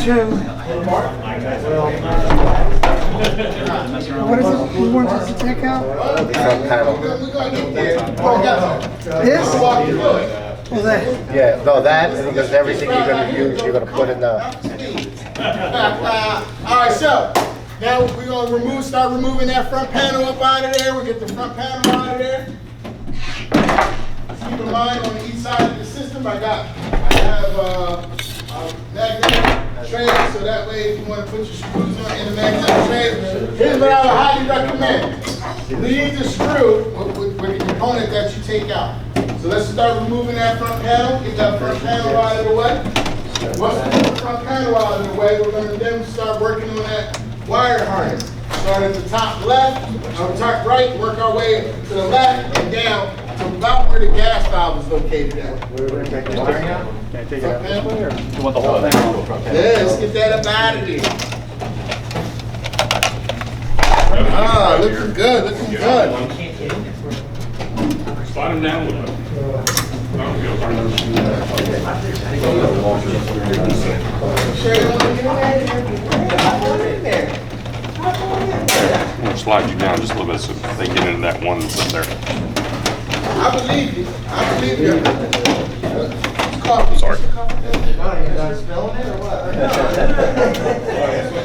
two. What is it you want us to take out? The front panel. This? Well, that. Yeah, no, that, because everything you're gonna use, you're gonna put in the... Alright, so now we're gonna start removing that front panel up out of there. We'll get the front panel out of there. Keep in mind on each side of the system, I have a magnetic tray, so that way if you want to put your screws on in the magnetic tray, here's what I would highly recommend. Leave the screw with the component that you take out. So let's start removing that front panel, get that front panel out of the way. Once we get the front panel out of the way, we're going to then start working on that wire harness. Start at the top left, top right, work our way to the left and down to about where the gas valve is located at. Can I take it out this way, or you want the whole thing? Yeah, let's get that up out of there. Ah, looking good, looking good. Slide him down a little bit. I'm gonna slide you down just a little bit so they get into that one that's up there. I believe you. I believe you. Coffee. Sorry.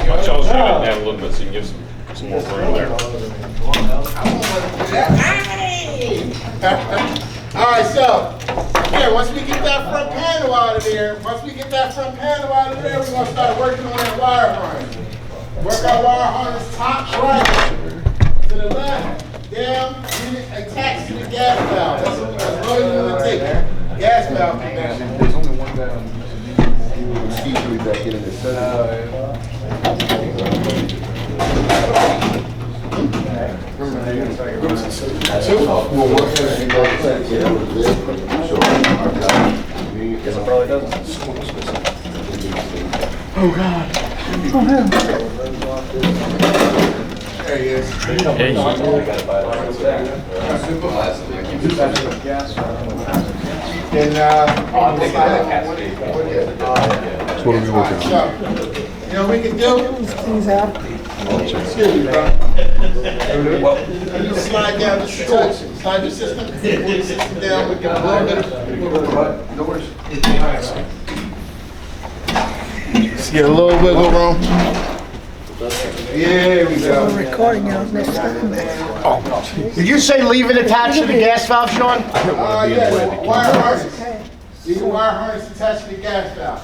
Watch y'all slide it down a little bit so you can give some more room there. All right, so again, once we get that front panel out of there, we're gonna start working on that wire harness. Work our wire harness top right to the left, down, and it attached to the gas valve. That's all you want to take. Gas valve connection. There's only one guy on usually back in this. Oh, God. Oh, him. There he is. And That's what we working on. you know, we can do. These things out. Excuse me, bro. You slide down the touch, slide your system, pull the system down, we get a little bit of. Just get a little wiggle room. There we go. We're recording it next time. Did you say leave it attached to the gas valve, Sean? Yes, wire harness. Leave the wire harness attached to the gas valve.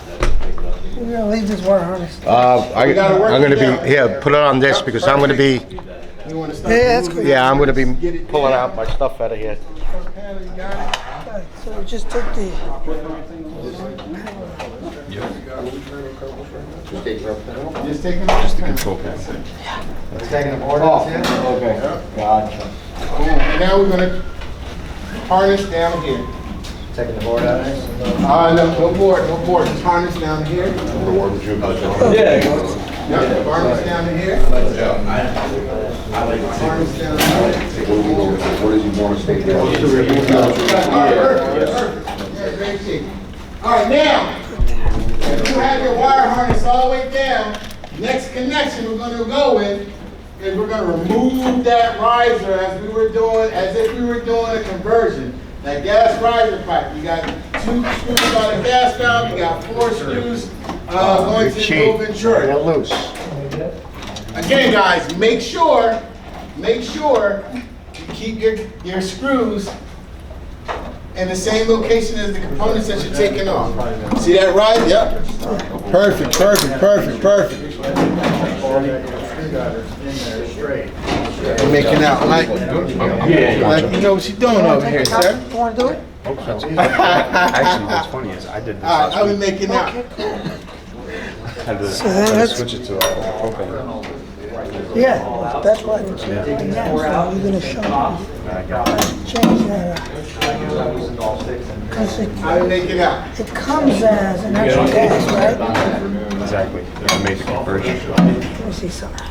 We're gonna leave this wire harness. I'm gonna be, here, put it on this because I'm gonna be, You want to start? Yeah, that's good. yeah, I'm gonna be pulling out my stuff out of here. Front panel, you got it? Okay, so we just took the. Just taking the control. Taking the board off? Okay, gotcha. Boom. And now we're gonna harness down here. Taking the board out? No board, just harness down here. Where would you? Yep, harness down to here. Harness down to here. What does he want to stay there? Perfect. Great shape. All right, now, if you have your wire harness all the way down, next connection we're going to go with is we're going to remove that riser as if we were doing a conversion. That gas riser pipe. You got 2 screws on the gas valve. You got 4 screws going to the venturi. They're loose. Again, guys, make sure you keep your screws in the same location as the components that you're taking off. See that right? Yep. Perfect. You're making out like you know what you're doing over here, sir. You wanna do it? Actually, what's funny is I did this All right, last I'll be week. making out. Had to that's- switch it to propane. Yeah, that's why it's right now. So you're gonna show me. Change that. Because I'll be making out. it comes as an actual gas, right? Exactly. I made the conversion. Let me see something.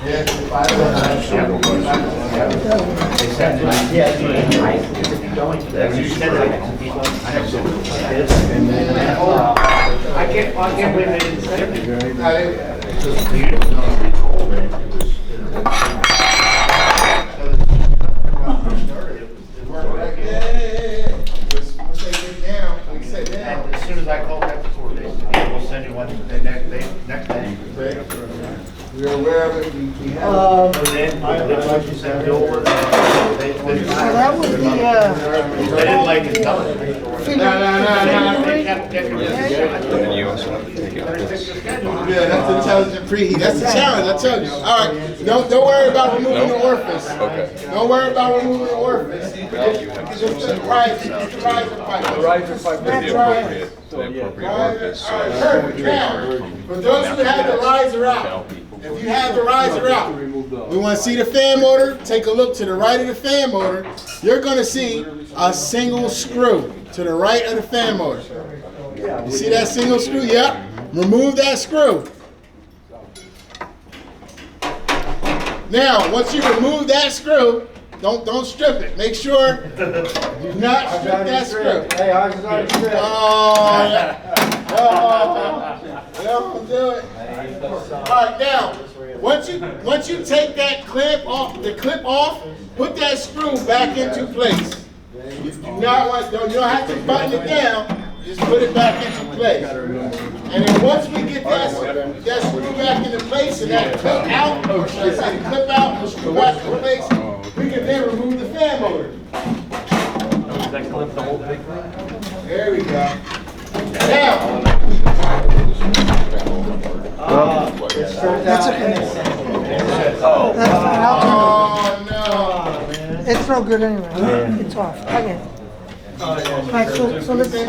can't believe they didn't say anything. As soon as I call that before we'll send you one the next day. We're aware of it. We have. Like you said, Bill was, they that was the, didn't like it coming. Yeah, that's the intelligent preheat. That's the challenge, I tell you. All right, don't worry about removing the orifice. Okay. Don't worry about removing the orifice. Just the riser pipe. The appropriate orifice. Perfect. Now, for those who have the riser out, if you have the riser out, we want to see the fan motor. Take a look to the right of the fan motor. You're going to see a single screw to the right of the fan motor. You see that single screw? Yep. Remove that screw. Now, once you remove that screw, don't strip it. Make sure do not strip that screw. Hey, ours is already stripped. Oh, yeah. Don't do it. All right, now, once you take that clip off, put that screw back into place. You do not want, you don't have to button it down. Just put it back into place. And then once we get that screw back into place and that clip out, or should I say the clip out and the screw back into place, we can then remove the fan motor. Does that clip the whole thing? There we go. Now, that's okay. That's fine, I'll turn oh no. it. It's no good anyway. It's off. Okay. Alright, so let's, let me put it.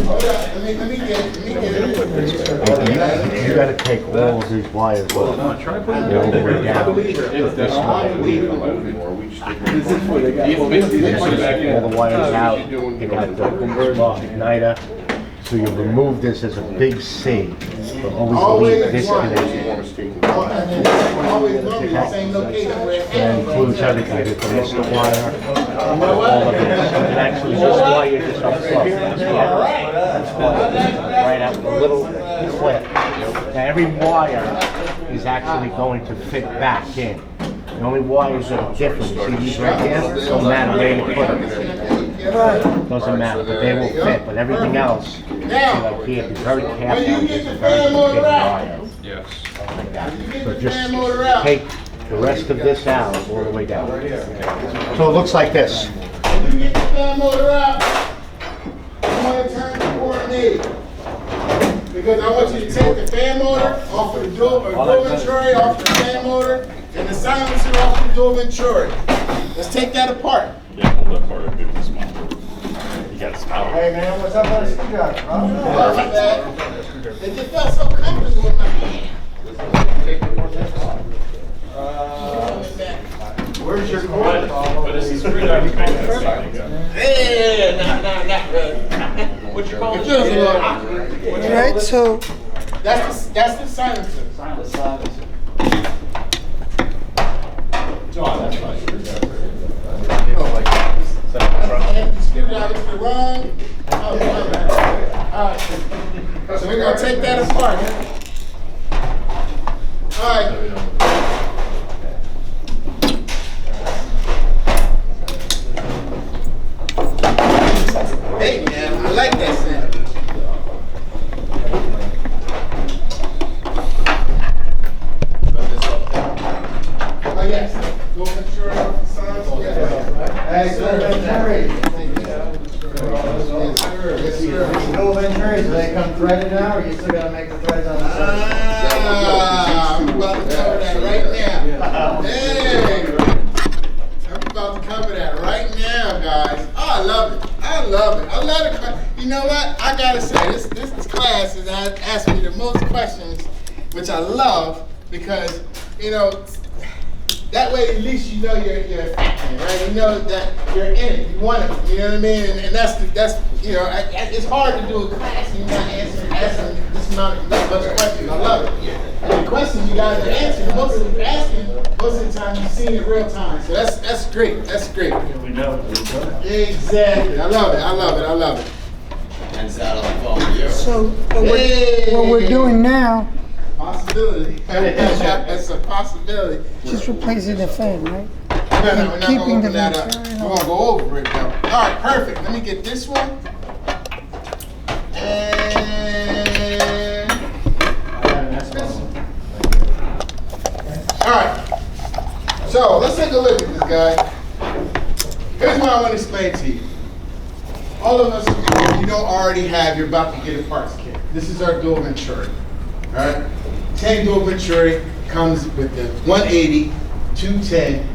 Hold on, let me get it. You gotta take all of these wires off. All the way down. All the wires out. You got the spark igniter. So you remove this as a big C, but always leave this connection. Always normally the same location where it That includes everything, the connector wire, all of it. And actually, this wire just unplugged. That's right out the little clip. Now, every wire is actually going to fit back in. The only wires that are different, see these right here? Don't matter where you put them. Doesn't matter, but they will fit. But everything else, see like here, be very careful with this very big wire. Yes. Like that. So just take the rest of this out all the way down. So it looks like this. When you get the fan motor out, you want to turn the coordinate. Because I want you to take the fan motor off of the dual venturi, off the fan motor, and the silencer off the dual venturi. Let's take that apart. Yeah, hold that part of it. Smile. You got to smile. Hey man, what's up on the screwdriver? It just felt so comfortable with my hand. Where's your cord? But it's a screwdriver. Yeah, not really. What you call It feels a little awkward. Alright, so That's the silencer. John, that's my screwdriver. Screwdriver to the wrong. Oh, alright. So we're gonna take that apart. Alright. Hey man, I like that sound. Oh yes. Go make sure the signs. Hey, Bill Venturi. Yes, sir. Bill Venturi, do they come threaded now, or you still gotta make the threads on the side? I'm about to cover that right now. Hey, I'm about to cover that right now, guys. Oh, I love it. I love it. I love it. You know what? I gotta say, this class has asked me the most questions, which I love because, you know, that way at least you know you're affecting it, right? You know that you're in it. You want it. You know what I mean? And that's you know, it's hard to do a class and you're not asking this much questions. I love it. And the questions you guys are answering, most of them are asking most of the time you've seen it real time. So that's great. That's great. We know. Exactly. I love it. I love it. I love it. So what we're doing now, Possibility. That's a possibility. just replacing the fan, right? No, we're not Keeping gonna the open that up. venturi We're gonna go over it though. All right, perfect. Let me get this one. And this one. All right. So let's take a look at this guy. Here's what I want to explain to you. All of us, if you don't already have, you're about to get a parts kit. This is our dual venturi. All right. 10 dual venturi comes with the 180, 210,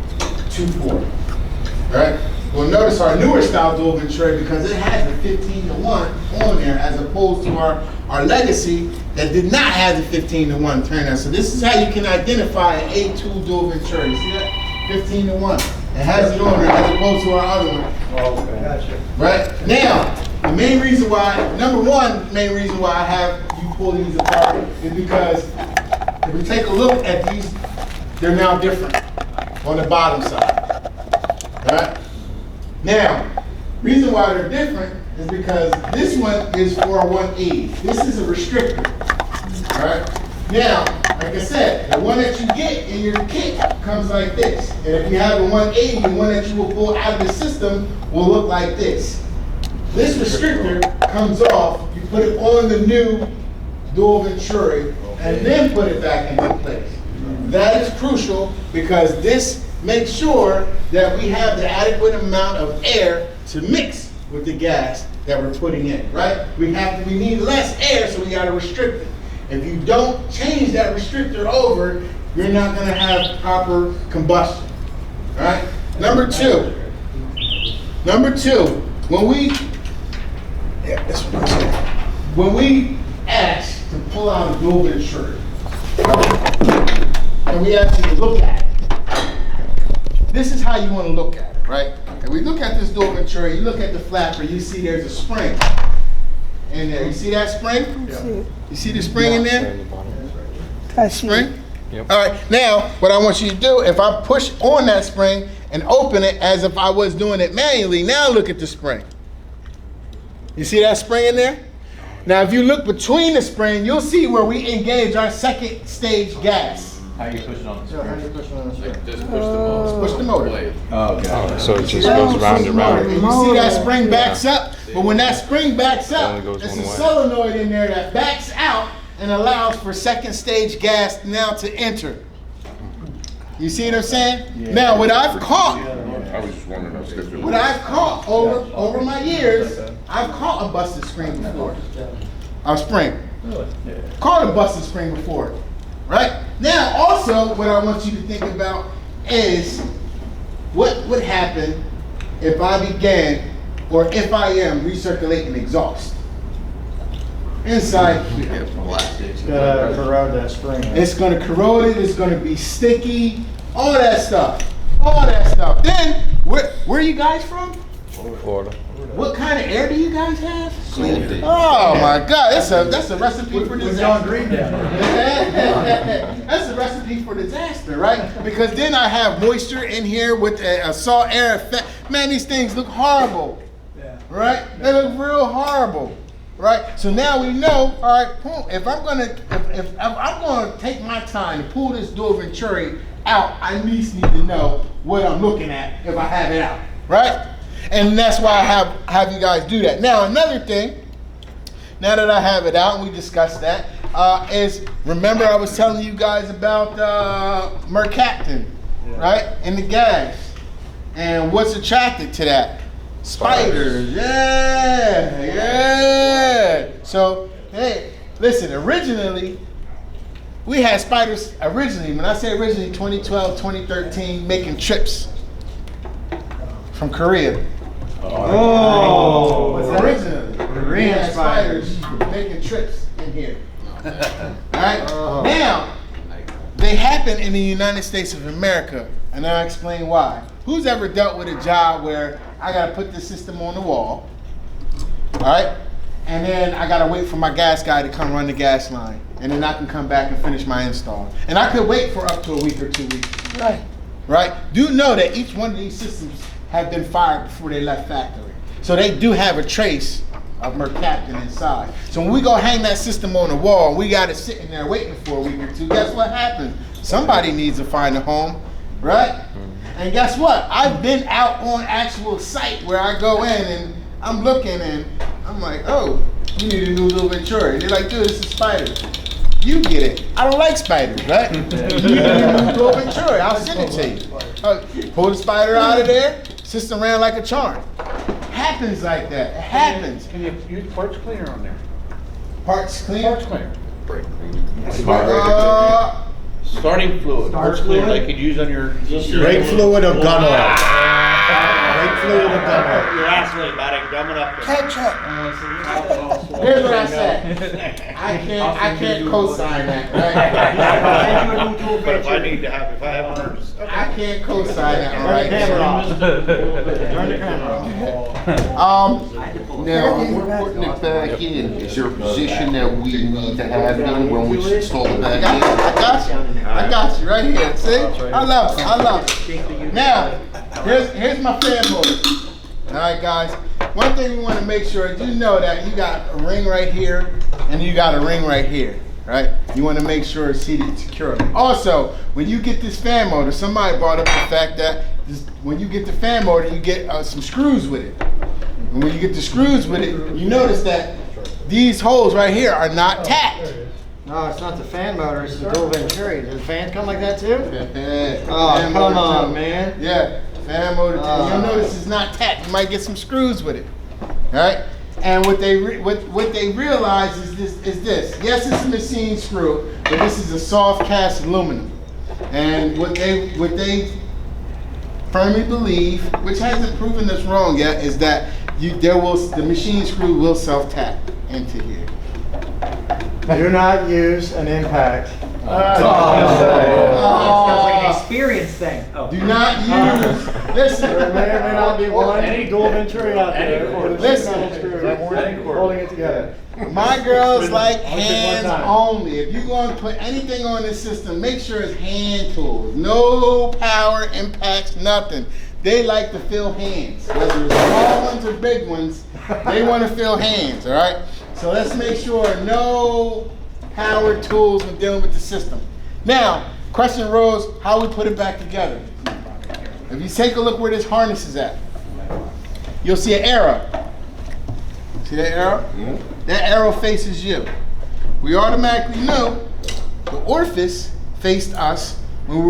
240. All right. Well, notice our newer style dual venturi, because it has the 15-to-1 on there, as opposed to our legacy that did not have the 15-to-1 turnout. So this is how you can identify an A2 dual venturi. You see that? 15-to-1. It has it on there as opposed to our other one. Oh, okay. Gotcha. Right? Now, the main reason why, number one, main reason why I have you pull these apart is because if we take a look at these, they're now different on the bottom side. Right? Now, reason why they're different is because this one is for a 180. This is a restrictor. Alright? Now, like I said, the one that you get in your kit comes like this. And if you have a 180, the one that you will pull out of the system will look like this. This restrictor comes off, you put it on the new dual venturi, and then put it back into place. That is crucial because this makes sure that we have the adequate amount of air to mix with the gas that we're putting in, right? We need less air, so we gotta restrict it. If you don't change that restrictor over, you're not gonna have proper combustion, all right? Number two, when we ask to pull out a dual venturi, and we actually look at it, this is how you want to look at it, right? And we look at this dual venturi, you look at the flapper, you see there's a spring in there. You see that spring? Yeah. You see the spring in there? I see. Spring? Yep. All right, now what I want you to do, if I push on that spring and open it as if I was doing it manually, now look at the spring. You see that spring in there? Now if you look between the spring, you'll see where we engage our second stage gas. How you push it on the So how screen? you push on the spring? Just push the motor. Push the motor. Blade. Oh, okay. So it just goes round and round. And you see that spring backs up, but when that spring backs It up, only goes there's one a way. solenoid in there that backs out and allows for second stage gas now to enter. You see what I'm saying? Now, what I've caught over my years, I've caught a busted spring before. A spring. Really? Yeah. Caught a busted spring before. Right? Now, also, what I want you to think about is what would happen if I began, or if I am, recirculating exhaust inside here. It's gonna corrode that spring. It's going to corrode it, it's going to be sticky, all that stuff. All that stuff. Then, where are you guys from? Florida. What kind of air do you guys have? Oh my God, that's a recipe for disaster. That's a recipe for disaster, right? Because then I have moisture in here with a salt air effect. Man, these things look horrible, right? They look real horrible, right? So now we know, all right, if I'm gonna take my time to pull this dual venturi out, I at least need to know what I'm looking at if I have it out, right? And that's why I have you guys do that. Now, another thing, now that I have it out and we discussed that, is remember I was telling you guys about mercaptan, right? And the gas. And what's attracted to that? Spiders. Yeah. So, hey, listen, originally, we had spiders originally, when I say originally, 2012, 2013, making trips from Korea. Oh! Originally, we had spiders making trips in here. Alright? Now, they happen in the United States of America, and I'll explain why. Who's ever dealt with a job where I gotta put the system on the wall, alright? and then I gotta wait for my gas guy to come run the gas line, and then I can come back and finish my install. And I could wait for up to a week or 2 weeks. Right. Right? Do know that each one of these systems have been fired before they left factory. So they do have a trace of mercaptan inside. So when we go hang that system on the wall, we got it sitting there waiting for a week or two. Guess what happens? Somebody needs to find a home, right? And guess what? I've been out on actual site where I go in and I'm looking and I'm like, oh, you need a new little venturi. They're like, dude, this is spider. You get it. I don't like spiders, right? You need a new little venturi. I'll send it to you. Pull the spider out of there. System ran like a charm. Happens like that. It happens. Can you use parts cleaner on there? Parts cleaner? Parts cleaner. Starting fluid. Parts cleaner they could use on your Brake fluid or gun oil? Brake fluid or gun oil? You're asking me about it gumming up. Ketchup. Here's what I said. I can't co-sign that, right? But if I need to have, if I have an urgency. I can't co-sign that, all right? Turn the camera off. Now, we're putting it back in. Is there a position that we need to have in when we install it back in? I got you right here. See? I love it. Now, here's my fan motor. All right, guys. One thing we want to make sure is you know that you got a ring right here and you got a ring right here, right? You want to make sure it's seated securely. Also, when you get this fan motor, somebody brought up the fact that when you get the fan motor, you get some screws with it. And when you get the screws with it, you notice that these holes right here are not tacked. No, it's not the fan motor, it's the dual venturi. Does the fans come like that too? Oh, come on, man. Yeah, fan motor. You'll notice it's not tacked. You might get some screws with it. All right? And what they realize is this. Yes, it's a machine screw, but this is a soft cast aluminum. And what they firmly believe, which hasn't proven this wrong yet, is that the machine screw will self-tap into here. Do not use an impact. Sounds like an experience thing. Oh. Do not use. Listen. There may or may not be one dual venturi out there. Listen. Holding it together. My girls like hands only. If you're going to put anything on this system, make sure it's hand tools. No power impacts, nothing. They like to feel hands. Whether it's small ones or big ones, they want to feel hands, all right? So let's make sure no power tools when dealing with the system. Now, question arose, how we put it back together. If you take a look where this harness is at, you'll see an arrow. See that arrow? Yeah. That arrow faces you. We automatically know the orifice faced us when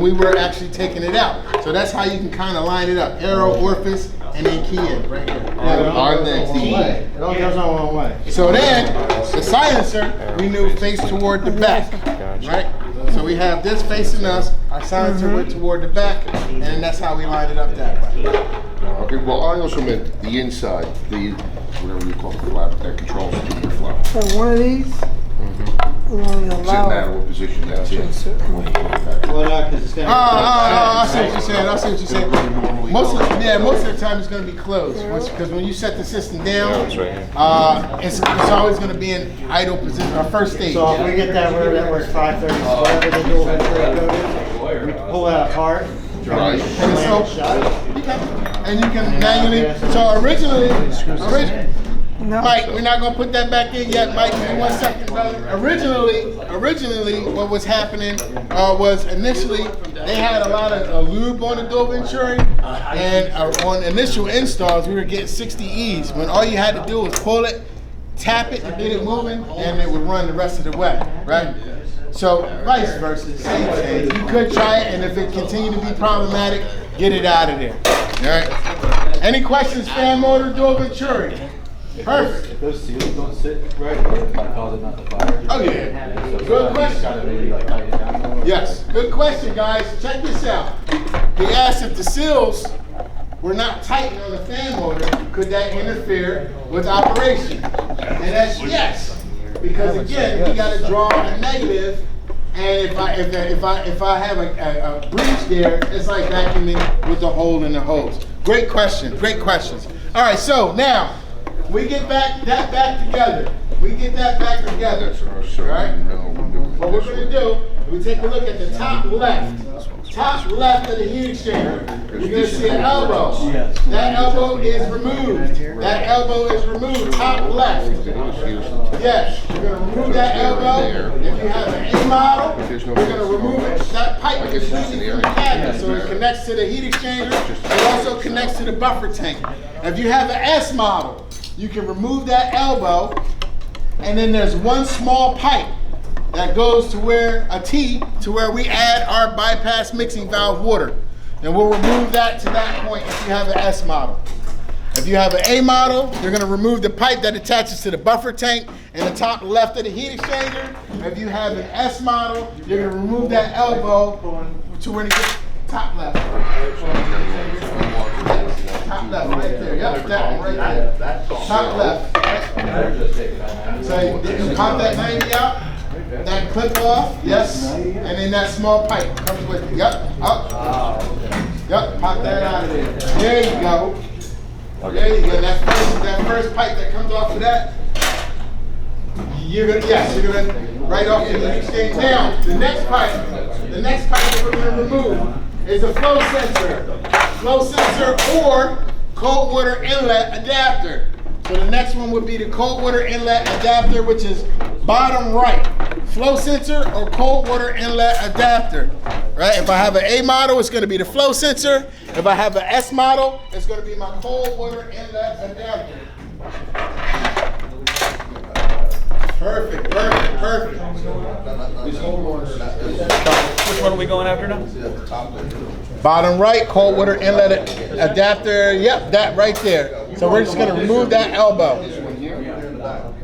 we were actually taking it out. So that's how you can kind of line it up. Arrow, orifice, and then key in right here. It all goes on one way. So then, the silencer, we knew faced toward the back, right? So we have this facing us, our silencer went toward the back, and that's how we lined it up that way. Okay, well, I also meant the inside, whatever you call the flap, that controls the heater flap. So one of these, we only Sitting allow. out of what position that's in. Well, no, because it's going to I see what you're saying. Most of the time it's going to be closed, because when you set the system down, it's always going to be in idle position, our first stage. So if we get that where that works 530, whatever the dual venturi code is, we pull that apart. Right. And you can manually. So originally, No. Mike, we're not gonna put that back in yet. Mike, give me 1 second, brother. Originally, what was happening was initially they had a lot of lube on the dual venturi, and on initial installs we were getting 60 E's when all you had to do was pull it, tap it, and get it moving, and it would run the rest of the way, right? So vice versa, same thing. You could try it, and if it continued to be problematic, get it out of there. All right. Any questions? Fan motor, dual venturi. Perfect. If those seals don't sit right, it might cause it not to fire. Oh yeah. Good question. Yes. Good question, guys. Check this out. They asked if the seals were not tightened on the fan motor, could that interfere with operation? And that's yes. Because again, we got to draw a negative, and if I have a breach there, it's like vacuuming with the hole in the hose. Great question. Great questions. All right. So now, we get that back together. We get that back together. All right? What we're going to do, we take a look at the top left of the heat exchanger. You're going to see an elbow. That elbow is removed. That elbow is removed, top left. Yes, you're going to remove that elbow. If you have an A model, you're going to remove it. That pipe is usually from the cabinet, so it connects to the heat exchanger. It also connects to the buffer tank. If you have an S model, you can remove that elbow, and then there's one small pipe that goes to where, a T, to where we add our bypass mixing valve water. And we'll remove that to that point if you have an S model. If you have an A model, you're gonna remove the pipe that attaches to the buffer tank in the top left of the heat exchanger. If you have an S model, you're gonna remove that elbow to where it gets top left. Top left, right there. Yep, that one right there. Top left. So you pop that 90 out, that clip off, yes, and then that small pipe comes with it. Yep, up. Yep, pop that out of there. There you go. There you go. That first pipe that comes off of that, you're gonna right off the heat exchange. Now, the next pipe that we're gonna remove is a flow sensor or cold water inlet adapter. So the next one would be the cold water inlet adapter, which is bottom right. Flow sensor or cold water inlet adapter. Right? If I have an A model, it's going to be the flow sensor. If I have an S model, it's going to be my cold water inlet adapter. Perfect. Which one are we going after now? Bottom right, cold water inlet adapter. Yep, that right there. So we're just going to remove that elbow.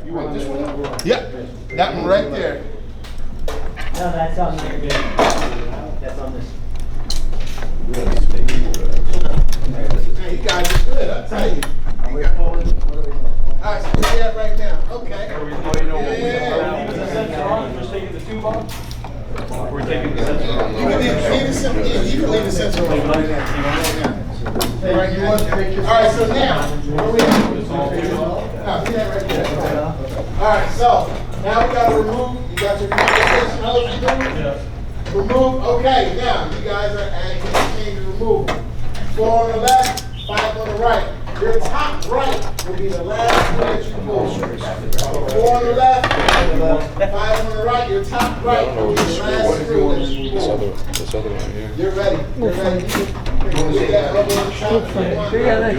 You want this one? Yep, that one right there. No, that's on there. That's on this. Hey, you guys are good, I'll tell you. All right, so where we at right now? Okay. Just taking the tube off? We're taking the sensor off. You can leave the sensor on right now. All right, so now, where we at? See that right there. All right, so now we got to remove. You got your condensation hose removed? Remove. Okay, now you guys are at heat exchanger remove. 4 on the left, 5 on the right. Your top right will be the last one that you pull. 4 on the left, 5 on the right. Your top right will be the last screw that you pull. This other one here. You're ready. You're ready. Get that elbow on the top.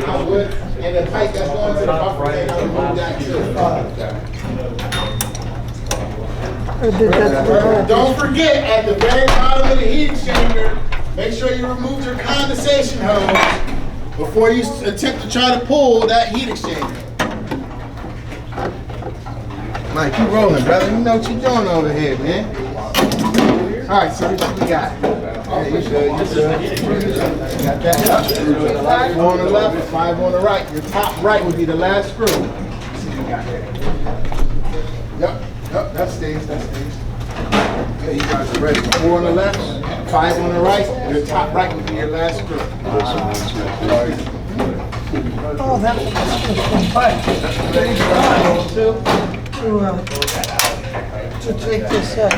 I would. And the pipe that's going to the buffer tank, I'll remove that too. Don't forget, at the very bottom of the heat exchanger, make sure you remove your condensation hose before you attempt to try to pull that heat exchanger. Mike, keep rolling, brother. You know what you're doing over here, man. All right, so what you got? Yeah, you good. Got that up. 4 on the left, 5 on the right. Your top right would be the last screw. See what you got here. Yep, that stays. Okay, you guys are ready. 4 on the left, 5 on the right. Your top right would be your last screw. Oh, that's to take this up.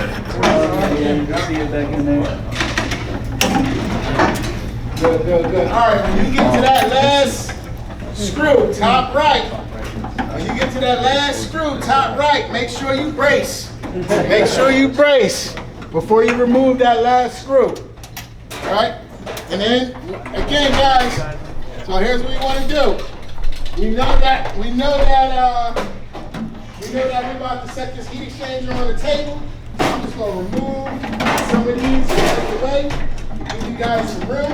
Good. All right, when you get to that last screw, top right. When you get to that last screw, top right, make sure you brace. Make sure you brace before you remove that last screw. All right? And then, again, guys, so here's what we want to do. We know that we're about to set this heat exchanger on the table. So I'm just going to remove some of these out of the way. Give you guys some room.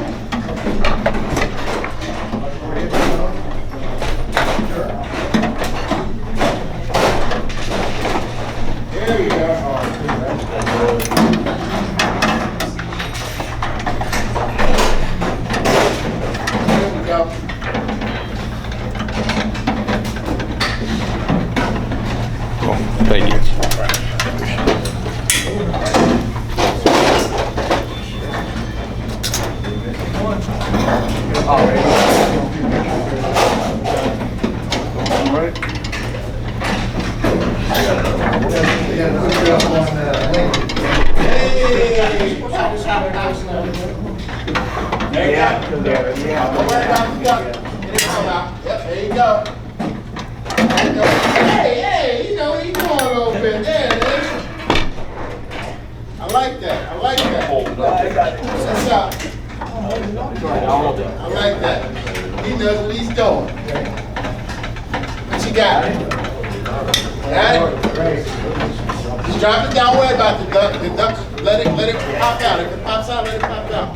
There we go. There we go. Thank you. There you go. Hey, you know, what you doing a little bit. There it is. I like that. I like that. What's up? I like that. He knows what he's doing. What you got? Got it? Just drop it down. Worry about the duck. The duck, let it pop out. If it pops out, let it pop out.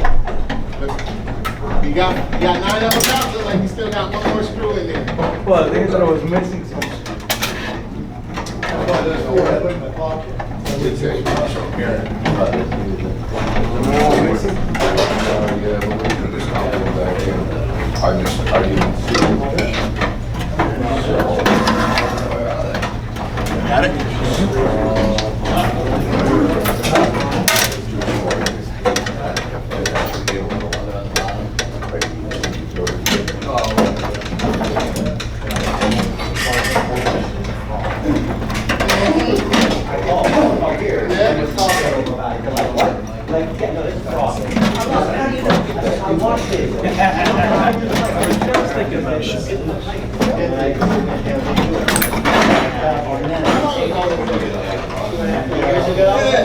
You got 9 of them out. Look like you still got one more screw in there. Well, I think that I was missing some. I didn't see it. Got it?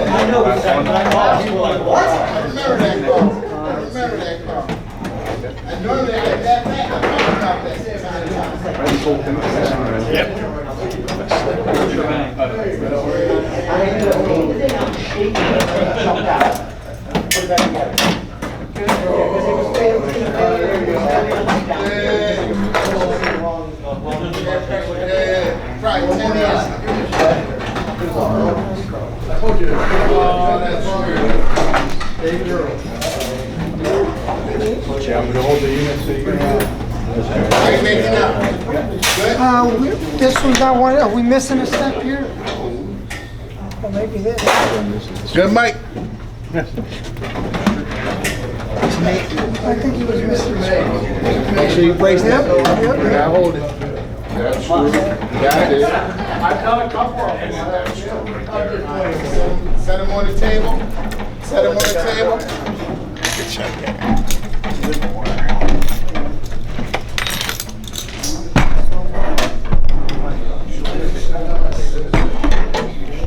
I know it's like, but I'm also like, what? I remember that car. I remember that car. And normally I had that back. I talked about that same kind of time. I ended up taking the thing out, shaking it, and it jumped out. Put it back together. Because it was failing. Probably 10 years. I told you. David Earl. Okay, I'm gonna hold the unit so you can How you making out? Good? This one's not one, are we missing a step here? Or maybe this. Good, Mike. I think he was missing this Make sure you place that. Yep. Now hold it. That's true. Got it. I've done a couple of them. Set them on the table. Set them on the table. Good shot, yeah.